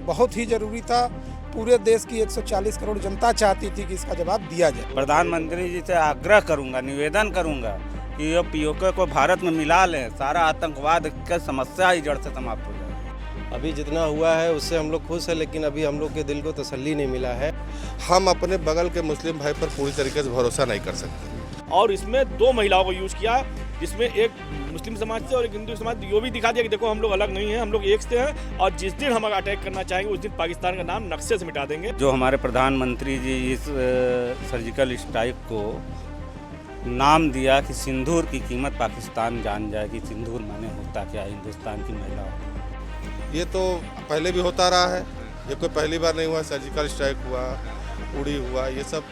बहुत ही ज़रूरी था। पूरे देश की 140 करोड़ जनता चाहती थी कि इसका जवाब दिया जाए। प्रधानमंत्री जी से आग्रह करूंगा, निवेदन करूंगा कि ये पीओके को भारत में मिला लें, सारा आतंकवाद की समस्या ही जड़ से समाप्त हो जाए। अभी जितना हुआ है उससे हम लोग खुश हैं, लेकिन अभी हम लोग के दिल को तसल्ली नहीं मिला है। हम अपने बगल के मुस्लिम भाई पर पूरी तरीके से भरोसा नहीं कर सकते। और इसमें 2 महिलाओं को यूज़ किया, जिसमें एक मुस्लिम समाज से और एक हिंदू समाज, ये भी दिखा दिया कि देखो हम लोग अलग नहीं हैं, हम लोग एक से हैं, और जिस दिन हम अटैक करना चाहेंगे उस दिन पाकिस्तान का नाम नक्शे से मिटा देंगे। जो हमारे प्रधानमंत्री जी इस सर्जिकल स्ट्राइक को नाम दिया कि सिंदूर की कीमत पाकिस्तान जान जाए कि सिंदूर माने होता क्या हिंदुस्तान की महिलाओं। ये तो पहले भी होता रहा है, ये कोई पहली बार नहीं हुआ। सर्जिकल स्ट्राइक हुआ, उड़ी हुआ, ये सब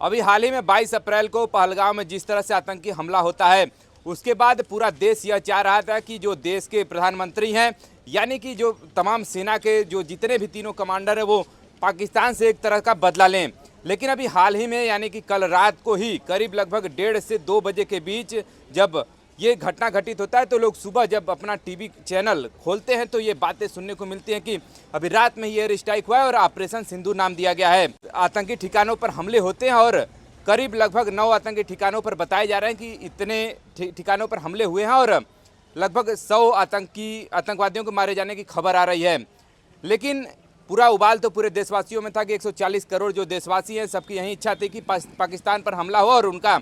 अभी हाल ही में 22 अप्रैल को पहलगाम में जिस तरह से आतंकी हमला होता है, उसके बाद पूरा देश यह चाह रहा था कि जो देश के प्रधानमंत्री हैं, यानी कि जो तमाम सेना के जो जितने भी तीनों कमांडर हैं, वो पाकिस्तान से एक तरह का बदला लें। लेकिन अभी हाल ही में यानी कि कल रात को ही करीब लगभग 1:30 से 2 बजे के बीच जब ये घटना घटित होता है, तो लोग सुबह जब अपना टीवी चैनल खोलते हैं तो ये बातें सुनने को मिलती हैं कि अभी रात में ही एयर स्ट्राइक हुआ है और ऑपरेशन सिंदूर नाम दिया गया है। आतंकी ठिकानों पर हमले होते हैं और करीब लगभग 9 आतंकी ठिकानों पर बताए जा रहे हैं कि इतने ठिकानों पर हमले हुए हैं और लगभग 100 आतंकवादियों को मारे जाने की खबर आ रही है। लेकिन पूरा उबाल तो पूरे देशवासियों में था कि 140 करोड़ जो देशवासी हैं, सबकी यही इच्छा थी कि पाकिस्तान पर हमला हो और उनका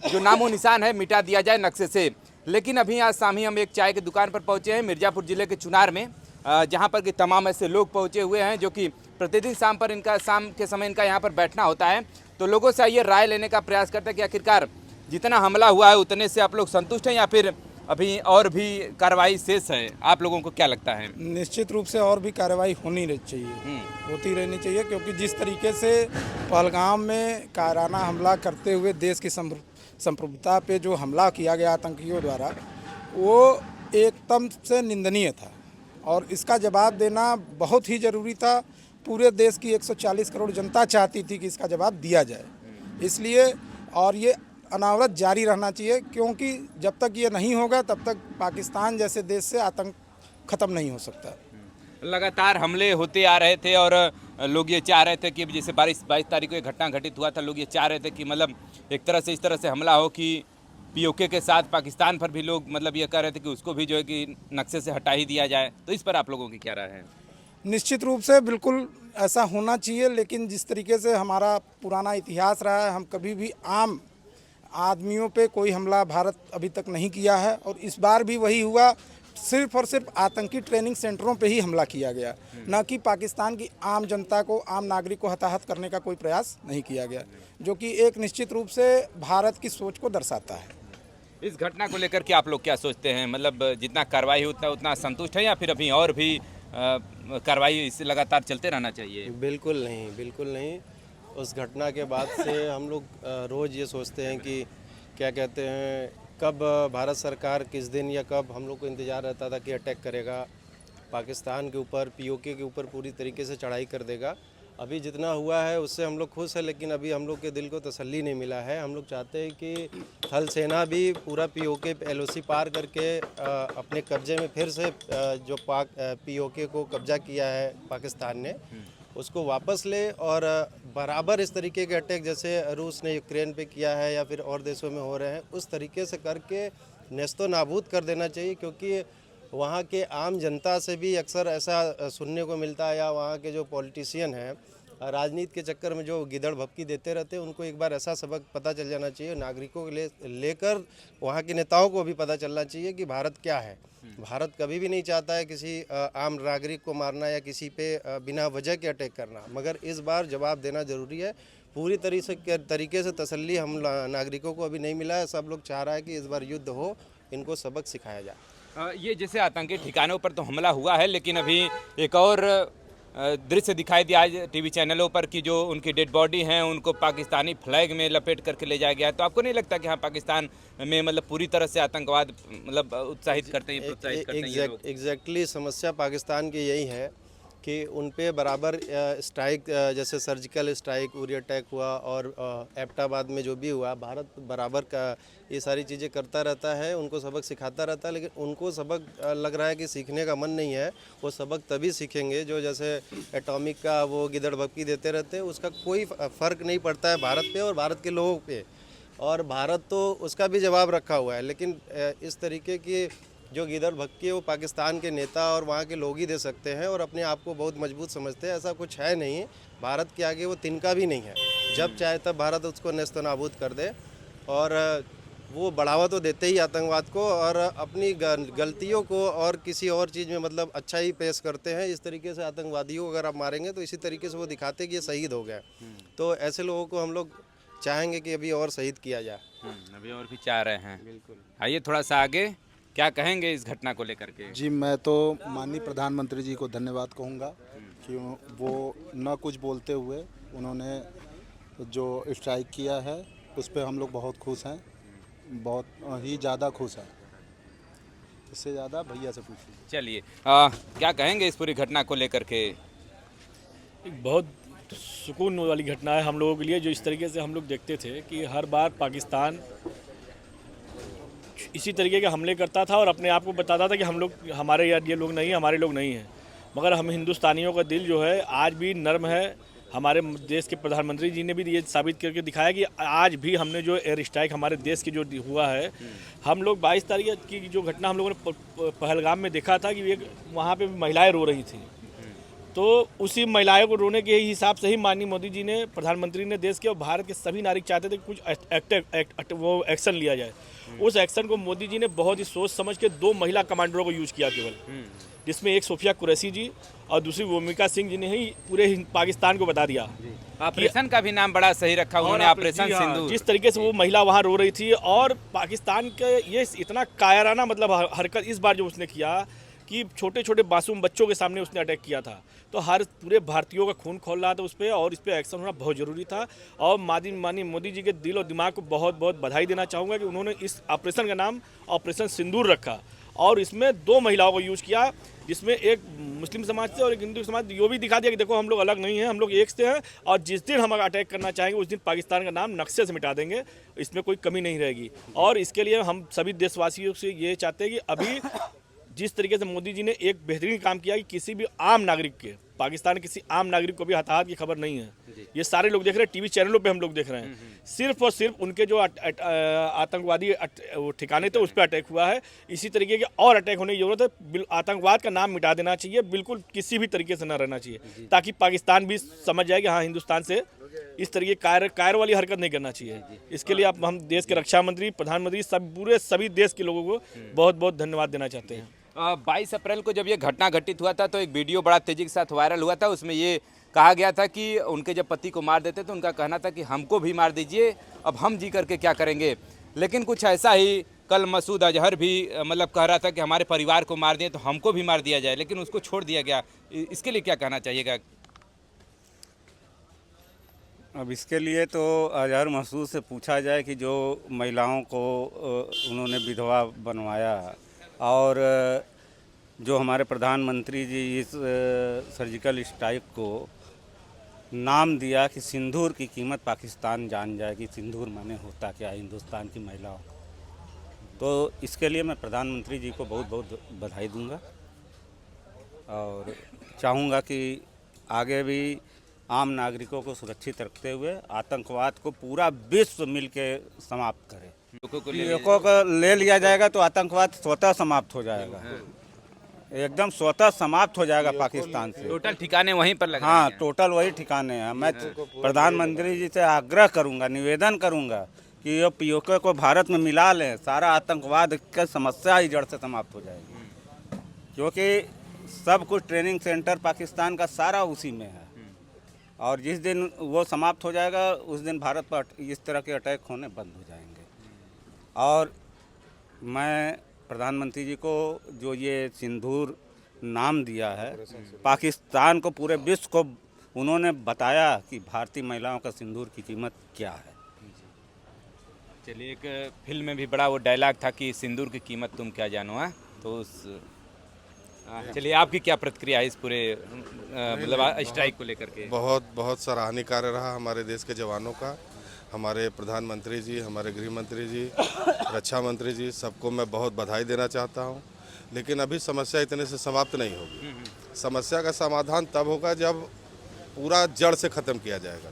जो नामो निशान है मिटा दिया जाए नक्शे से। लेकिन अभी आज शाम ही हम एक चाय की दुकान पर पहुंचे हैं मिर्ज़ापुर ज़िले के चुनार में, जहां पर कि तमाम ऐसे लोग पहुंचे हुए हैं जो कि प्रतिदिन शाम के समय इनका यहां पर बैठना होता है। तो लोगों से ये राय लेने का प्रयास करते हैं कि आखिरकार जितना हमला हुआ है उतने से आप लोग संतुष्ट हैं या फिर अभी और भी कार्रवाई शेष है? आप लोगों को क्या लगता है? निश्चित रूप से और भी कार्रवाई होनी चाहिए, होती रहनी चाहिए, क्योंकि जिस तरीके से पहलगाम में कायराना हमला करते हुए देश की संप्रभुता पे जो हमला किया गया आतंकियों द्वारा, वो एकदम से निंदनीय था और इसका जवाब देना बहुत ही ज़रूरी था। पूरे देश की 140 करोड़ जनता चाहती थी कि इसका जवाब दिया जाए, इसलिए और ये अनावरत जारी रहना चाहिए, क्योंकि जब तक ये नहीं होगा तब तक पाकिस्तान जैसे देश से आतंक ख़त्म नहीं हो सकता। लगातार हमले होते आ रहे थे और लोग ये चाह रहे थे कि जैसे 22 तारीख को ये घटना घटित हुआ था, लोग ये चाह रहे थे कि मतलब एक तरह से इस तरह से हमला हो कि पीओके के साथ पाकिस्तान पर भी लोग मतलब ये कह रहे थे कि उसको भी जो है कि नक्शे से हटा ही दिया जाए। तो इस पर आप लोगों की क्या राय है? निश्चित रूप से बिल्कुल ऐसा होना चाहिए, लेकिन जिस तरीके से हमारा पुराना इतिहास रहा है, हम कभी भी आम आदमियों पे कोई हमला भारत अभी तक नहीं किया है और इस बार भी वही हुआ। सिर्फ और सिर्फ आतंकी ट्रेनिंग सेंटरों पे ही हमला किया गया, न कि पाकिस्तान की आम जनता को, आम नागरिक को हताहत करने का कोई प्रयास नहीं किया गया, जो कि एक निश्चित रूप से भारत की सोच को दर्शाता है। इस घटना को लेकर के आप लोग क्या सोचते हैं? मतलब जितना कार्रवाई होता है उतना संतुष्ट है या फिर अभी और भी कार्रवाई इससे लगातार चलते रहना चाहिए? बिल्कुल नहीं, बिल्कुल नहीं। उस घटना के बाद से हम लोग रोज़ ये सोचते हैं कि क्या कहते हैं, कब भारत सरकार किस दिन या कब हम लोग को इंतज़ार रहता था कि अटैक करेगा पाकिस्तान के ऊपर, पीओके के ऊपर पूरी तरीके से चढ़ाई कर देगा। अभी जितना हुआ है उससे हम लोग खुश हैं, लेकिन अभी हम लोग के दिल को तसल्ली नहीं मिला है। हम लोग चाहते हैं कि थल सेना भी पूरा पीओके एलओसी पार करके अपने कब्जे में फिर से जो पीओके को कब्जा किया है पाकिस्तान ने, उसको वापस ले और बराबर इस तरीके के अटैक जैसे रूस ने यूक्रेन पे किया है या फिर और देशों में हो रहे हैं, उस तरीके से करके नेस्तो नाबूद कर देना चाहिए। क्योंकि वहाँ के आम जनता से भी अक्सर ऐसा सुनने को मिलता है, या वहाँ के जो पॉलिटिशियन हैं राजनीति के चक्कर में जो गिदड़ भपकी देते रहते हैं, उनको एक बार ऐसा सबक पता चल जाना चाहिए। नागरिकों के लेकर वहाँ के नेताओं को भी पता चलना चाहिए कि भारत क्या है। भारत कभी भी नहीं चाहता है किसी आम नागरिक को मारना या किसी पे बिना वजह के अटैक करना, मगर इस बार जवाब देना ज़रूरी है। पूरी तरीके से तसल्ली हम नागरिकों को अभी नहीं मिला है। सब लोग चाह रहा है कि इस बार युद्ध हो, इनको सबक सिखाया जाए। ये जैसे आतंकी ठिकानों पर तो हमला हुआ है, लेकिन अभी एक और दृश्य दिखाई दिया आज टीवी चैनलों पर कि जो उनकी डेड बॉडी हैं उनको पाकिस्तानी फ्लैग में लपेट करके ले जाया गया है। तो आपको नहीं लगता कि हाँ पाकिस्तान में मतलब पूरी तरह से आतंकवाद मतलब उत्साहित करते हैं, प्रोत्साहित करते हैं? एग्जैक्टली समस्या पाकिस्तान की यही है कि उन पे बराबर स्ट्राइक, जैसे सर्जिकल स्ट्राइक, उरी अटैक हुआ और एबटाबाद में जो भी हुआ, भारत बराबर का ये सारी चीज़ें करता रहता है, उनको सबक सिखाता रहता है। लेकिन उनको सबक लग रहा है कि सीखने का मन नहीं है। वो सबक तभी सीखेंगे जो जैसे एटॉमिक का वो गिदड़ भपकी देते रहते हैं, उसका कोई फ़र्क नहीं पड़ता है भारत पे और भारत के लोगों पे। और भारत तो उसका भी जवाब रखा हुआ है, लेकिन इस तरीके की जो गिदड़ भक्की है वो पाकिस्तान के नेता और वहाँ के लोग ही दे सकते हैं और अपने आप को बहुत मजबूत समझते हैं। ऐसा कुछ है नहीं, भारत के आगे वो तिनका भी नहीं है। जब चाहे तब भारत उसको नेस्त नाबूद कर दे। और वो बढ़ावा तो देते ही आतंकवाद को, और अपनी गलतियों को और किसी और चीज़ में मतलब अच्छा ही पेश करते हैं। इस तरीके से आतंकवादियों को अगर आप मारेंगे तो इसी तरीके से वो दिखाते हैं कि ये शहीद हो गए। तो ऐसे लोगों को हम लोग चाहेंगे कि अभी और शहीद किया जाए। अभी और भी चाह रहे हैं। बिल्कुल। आइए थोड़ा सा आगे, क्या कहेंगे इस घटना को लेकर के? जी, मैं तो माननीय प्रधानमंत्री जी को धन्यवाद कहूँगा कि वो न कुछ बोलते हुए उन्होंने जो स्ट्राइक किया है उस पर हम लोग बहुत खुश हैं, बहुत ही ज़्यादा खुश हैं। इससे ज़्यादा भैया से पूछिए। चलिए, क्या कहेंगे इस पूरी घटना को लेकर के? एक बहुत सुकून वाली घटना है हम लोगों के लिए, जो इस तरीके से हम लोग देखते थे कि हर बार पाकिस्तान इसी तरीके के हमले करता था और अपने आप को बताता था कि हम लोग, हमारे यार ये लोग नहीं, हमारे लोग नहीं हैं। मगर हम हिंदुस्तानियों का दिल जो है आज भी नर्म है। हमारे देश के प्रधानमंत्री जी ने भी ये साबित करके दिखाया कि आज भी हमने जो एयर स्ट्राइक हमारे देश की जो हुआ है, हम लोग 22 तारीख की जो घटना हम लोगों ने पहलगाम में देखा था कि एक वहाँ पे महिलाएं रो रही थी। तो उसी महिलाओं को रोने के हिसाब से ही माननीय मोदी जी ने, प्रधानमंत्री ने देश के और भारत के सभी नागरिक चाहते थे कि कुछ वो एक्शन लिया जाए। उस एक्शन को मोदी जी ने बहुत ही सोच समझ के 2 महिला कमांडरों को यूज किया केवल, जिसमें एक सोफिया कुरैशी जी और दूसरी भूमिका सिंह जी ने ही पूरे पाकिस्तान को बता दिया। ऑपरेशन का भी नाम बड़ा सही रखा उन्होंने, ऑपरेशन सिंदूर। जिस तरीके से वो महिला वहाँ रो रही थी और पाकिस्तान के ये इतना कायराना मतलब हरकत इस बार जो उसने किया कि छोटे छोटे मासूम बच्चों के सामने उसने अटैक किया था, तो हर पूरे भारतीयों का खून खोल रहा था उस पर, और इस पर एक्शन होना बहुत ज़रूरी था। और माननीय मोदी जी के दिल और दिमाग को बहुत बहुत बधाई देना चाहूँगा कि उन्होंने इस ऑपरेशन का नाम ऑपरेशन सिंदूर रखा और इसमें 2 महिलाओं को यूज़ किया, जिसमें एक मुस्लिम समाज से और एक हिंदू समाज, ये भी दिखा दिया कि देखो हम लोग अलग नहीं हैं, हम लोग एक से हैं और जिस दिन हम अटैक करना चाहेंगे उस दिन पाकिस्तान का नाम नक्शे से मिटा देंगे, इसमें कोई कमी नहीं रहेगी। और इसके लिए हम सभी देशवासियों से ये चाहते हैं कि अभी जिस तरीके से मोदी जी ने एक बेहतरीन काम किया कि किसी भी आम नागरिक के, पाकिस्तान के किसी आम नागरिक को भी हताहत की खबर नहीं है। ये सारे लोग देख रहे हैं, टीवी चैनलों पे हम लोग देख रहे हैं, सिर्फ और सिर्फ उनके जो आतंकवादी ठिकाने थे उस पर अटैक हुआ है। इसी तरीके के और अटैक होने की जरूरत है। आतंकवाद का नाम मिटा देना चाहिए, बिल्कुल किसी भी तरीके से न रहना चाहिए, ताकि पाकिस्तान भी समझ जाए कि हाँ, हिंदुस्तान से इस तरीके कायर वाली हरकत नहीं करना चाहिए। इसके लिए आप, हम देश के रक्षा मंत्री, प्रधानमंत्री, सभी देश के लोगों को बहुत बहुत धन्यवाद देना चाहते हैं। 22 अप्रैल को जब ये घटना घटित हुआ था तो एक वीडियो बड़ा तेजी के साथ वायरल हुआ था। उसमें ये कहा गया था कि उनके जब पति को मार देते तो उनका कहना था कि हमको भी मार दीजिए, अब हम जी करके क्या करेंगे। लेकिन कुछ ऐसा ही कल मसूद अजहर भी मतलब कह रहा था कि हमारे परिवार को मार दिए तो हमको भी मार दिया जाए, लेकिन उसको छोड़ दिया गया। इसके लिए क्या कहना चाहिएगा? अब इसके लिए तो अजहर मसूद से पूछा जाए कि जो महिलाओं को उन्होंने विधवा बनवाया और जो हमारे प्रधानमंत्री जी इस सर्जिकल स्ट्राइक को नाम दिया कि सिंदूर की कीमत पाकिस्तान जान जाए कि सिंदूर माने होता क्या है हिंदुस्तान की महिलाओं, तो इसके लिए मैं प्रधानमंत्री जी को बहुत बहुत बधाई दूंगा और चाहूँगा कि आगे भी आम नागरिकों को सुरक्षित रखते हुए आतंकवाद को पूरा विश्व मिलके समाप्त करे। लोगों को ले लिया जाएगा तो आतंकवाद स्वतः समाप्त हो जाएगा, एकदम स्वतः समाप्त हो जाएगा पाकिस्तान से। टोटल ठिकाने वहीं पर लगे। हाँ, टोटल वही ठिकाने हैं। मैं प्रधानमंत्री जी से आग्रह करूंगा, निवेदन करूंगा कि ये पीओके को भारत में मिला लें, सारा आतंकवाद की समस्या ही जड़ से समाप्त हो जाएगी, क्योंकि सब कुछ ट्रेनिंग सेंटर पाकिस्तान का सारा उसी में है और जिस दिन वो समाप्त हो जाएगा उस दिन भारत पर इस तरह के अटैक होने बंद हो जाएंगे। और मैं प्रधानमंत्री जी को जो ये सिंदूर नाम दिया है, पाकिस्तान को, पूरे विश्व को उन्होंने बताया कि भारतीय महिलाओं का सिंदूर की कीमत क्या है। चलिए, एक फिल्म में भी बड़ा वो डायलॉग था कि सिंदूर की कीमत तुम क्या जानो है, तो उस चलिए, आपकी क्या प्रतिक्रिया है इस पूरे मतलब स्ट्राइक को लेकर के? बहुत बहुत सराहनीय कार्य रहा हमारे देश के जवानों का। हमारे प्रधानमंत्री जी, हमारे गृह मंत्री जी, रक्षा मंत्री जी, सबको मैं बहुत बधाई देना चाहता हूँ। लेकिन अभी समस्या इतने से समाप्त नहीं होगी। समस्या का समाधान तब होगा जब पूरा जड़ से ख़त्म किया जाएगा।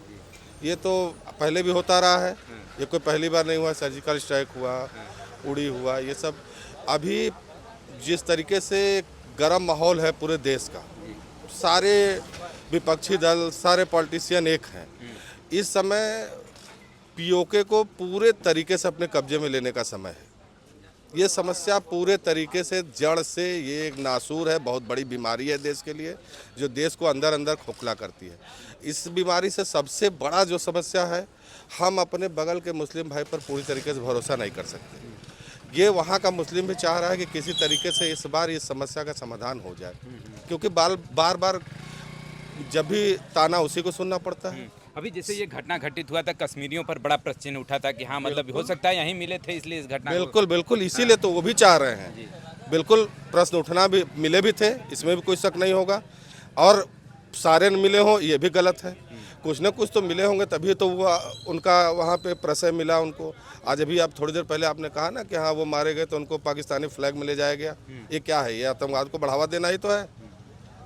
ये तो पहले भी होता रहा है, ये कोई पहली बार नहीं हुआ। सर्जिकल स्ट्राइक हुआ, उड़ी हुआ, ये सब अभी जिस तरीके से गर्म माहौल है पूरे देश का, सारे विपक्षी दल, सारे पॉलिटिशियन एक हैं। इस समय पीओके को पूरे तरीके से अपने कब्जे में लेने का समय है। ये समस्या पूरे तरीके से जड़ से, ये एक नासूर है, बहुत बड़ी बीमारी है देश के लिए, जो देश को अंदर अंदर खोखला करती है। इस बीमारी से सबसे बड़ा जो समस्या है, हम अपने बगल के मुस्लिम भाई पर पूरी तरीके से भरोसा नहीं कर सकते। ये वहाँ का मुस्लिम भी चाह रहा है कि किसी तरीके से इस बार इस समस्या का समाधान हो जाए, क्योंकि बार बार जब भी ताना उसी को सुनना पड़ता है। अभी जैसे ये घटना घटित हुआ था, कश्मीरियों पर बड़ा प्रश्न उठा था कि हाँ मतलब हो सकता है यहीं मिले थे इसलिए इस घटना बिल्कुल बिल्कुल, इसीलिए तो वो भी चाह रहे हैं। बिल्कुल, प्रश्न उठना भी, मिले भी थे, इसमें भी कोई शक नहीं होगा। और सारे न मिले हों ये भी गलत है, कुछ न कुछ तो मिले होंगे, तभी तो वो उनका वहाँ पे प्रशय मिला उनको। आज अभी आप थोड़ी देर पहले आपने कहा ना कि हाँ वो मारे गए तो उनको पाकिस्तानी फ्लैग में ले जाया गया। ये क्या है? ये आतंकवाद को बढ़ावा देना ही तो है।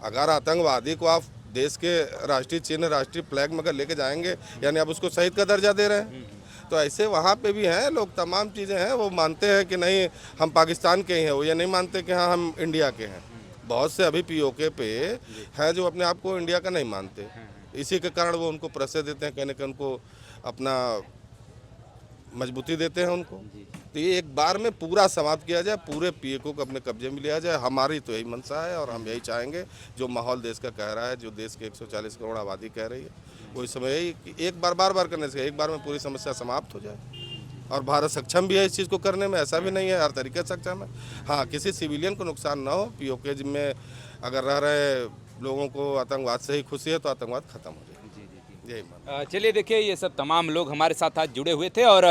अगर आतंकवादी को आप देश के राष्ट्रीय चिन्ह, राष्ट्रीय फ्लैग में अगर लेके जाएंगे, यानी आप उसको शहीद का दर्जा दे रहे हैं। तो ऐसे वहाँ पे भी हैं लोग, तमाम चीज़ें हैं। वो मानते हैं कि नहीं हम पाकिस्तान के ही हैं, वो ये नहीं मानते कि हाँ हम इंडिया के हैं। बहुत से अभी पीओके पे हैं जो अपने आप को इंडिया का नहीं मानते। इसी के कारण वो उनको प्रशय देते हैं, कहने के उनको अपना मजबूती देते हैं उनको। तो ये एक बार में पूरा समाप्त किया जाए, पूरे पीओके को अपने कब्जे में लिया जाए। हमारी तो यही मंशा है और हम यही चाहेंगे। जो माहौल देश का कह रहा है, जो देश के 140 करोड़ आबादी कह रही है, वो इस समय यही कि एक बार बार करने से एक बार में पूरी समस्या समाप्त हो जाए। और भारत सक्षम भी है इस चीज़ को करने में, ऐसा भी नहीं है, हर तरीके से सक्षम है। हाँ, किसी सिविलियन को नुकसान ना हो। पीओके में अगर रह रहे लोगों को आतंकवाद से ही खुशी है तो आतंकवाद खत्म हो जाए, यही मान। चलिए, देखिए ये सब तमाम लोग हमारे साथ आज जुड़े हुए थे और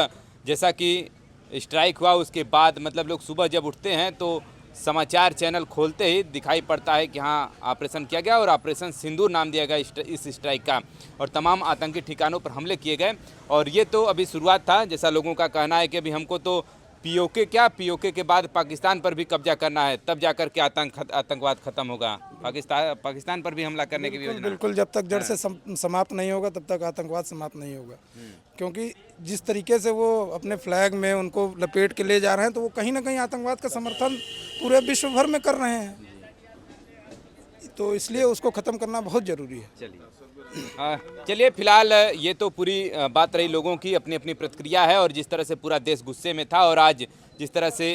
जैसा कि स्ट्राइक हुआ उसके बाद मतलब लोग सुबह जब उठते हैं तो समाचार चैनल खोलते ही दिखाई पड़ता है कि हाँ ऑपरेशन किया गया और ऑपरेशन सिंदूर नाम दिया गया इस स्ट्राइक का, और तमाम आतंकी ठिकानों पर हमले किए गए। और ये तो अभी शुरुआत था, जैसा लोगों का कहना है कि अभी हमको तो पीओके के बाद पाकिस्तान पर भी कब्जा करना है, तब जाकर के आतंकवाद खत्म होगा। पाकिस्तान पर भी हमला करने की भी योजना। बिल्कुल, जब तक जड़ से समाप्त नहीं होगा तब तक आतंकवाद समाप्त नहीं होगा। क्योंकि जिस तरीके से वो अपने फ्लैग में उनको लपेट के ले जा रहे हैं, तो वो कहीं ना कहीं आतंकवाद का समर्थन पूरे विश्व भर में कर रहे हैं। तो इसलिए उसको ख़त्म करना बहुत ज़रूरी है। चलिए, फिलहाल ये तो पूरी बात रही लोगों की अपनी अपनी प्रतिक्रिया है, और जिस तरह से पूरा देश गुस्से में था और आज जिस तरह से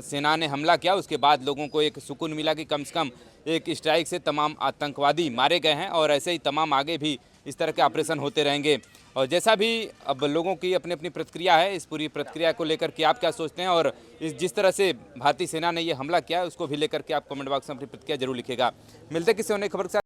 सेना ने हमला किया उसके बाद लोगों को एक सुकून मिला कि कम से कम एक स्ट्राइक से तमाम आतंकवादी मारे गए हैं, और ऐसे ही तमाम आगे भी इस तरह के ऑपरेशन होते रहेंगे। और जैसा भी अब लोगों की अपनी अपनी प्रतिक्रिया है, इस पूरी प्रतिक्रिया को लेकर के आप क्या सोचते हैं, और जिस तरह से भारतीय सेना ने ये हमला किया है उसको भी लेकर के आप कमेंट बॉक्स में अपनी प्रतिक्रिया जरूर लिखिएगा। मिलते किसी और नई खबर के साथ।